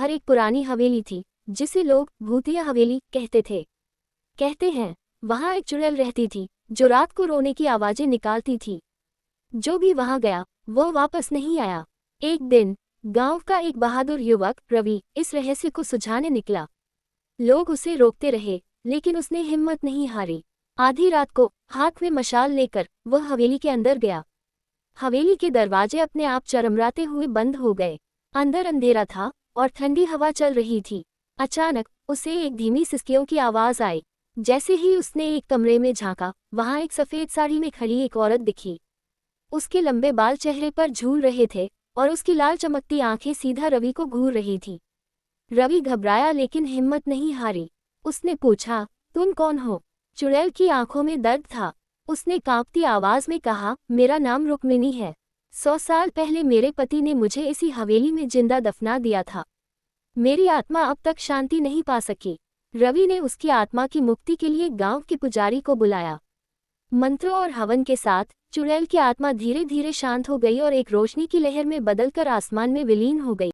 बाहर एक पुरानी हवेली थी, जिसे लोग भूतिया हवेली कहते थे। कहते हैं वहां एक चुड़ैल रहती थी, जो रात को रोने की आवाजें निकालती थी। जो भी वहां गया वो वापस नहीं आया। एक दिन गांव का एक बहादुर युवक रवि इस रहस्य को सुलझाने निकला। लोग उसे रोकते रहे, लेकिन उसने हिम्मत नहीं हारी। आधी रात को हाथ में मशाल लेकर वह हवेली के अंदर गया। हवेली के दरवाजे अपने आप चरमराते हुए बंद हो गए। अंदर अंधेरा था और ठंडी हवा चल रही थी। अचानक उसे एक धीमी सिसकियों की आवाज आई। जैसे ही उसने एक कमरे में झांका, वहां एक सफेद साड़ी में खड़ी एक औरत दिखी। उसके लंबे बाल चेहरे पर झूल रहे थे और उसकी लाल चमकती आंखें सीधा रवि को घूर रही थी। रवि घबराया लेकिन हिम्मत नहीं हारी। उसने पूछा, तुम कौन हो? चुड़ैल की आंखों में दर्द था। उसने कांपती आवाज में कहा, मेरा नाम रुक्मिणी है। 100 साल पहले मेरे पति ने मुझे इसी हवेली में जिंदा दफना दिया था। मेरी आत्मा अब तक शांति नहीं पा सकी। रवि ने उसकी आत्मा की मुक्ति के लिए गांव के पुजारी को बुलाया। मंत्रों और हवन के साथ चुड़ैल की आत्मा धीरे धीरे शांत हो गई और एक रोशनी की लहर में बदलकर आसमान में विलीन हो गई।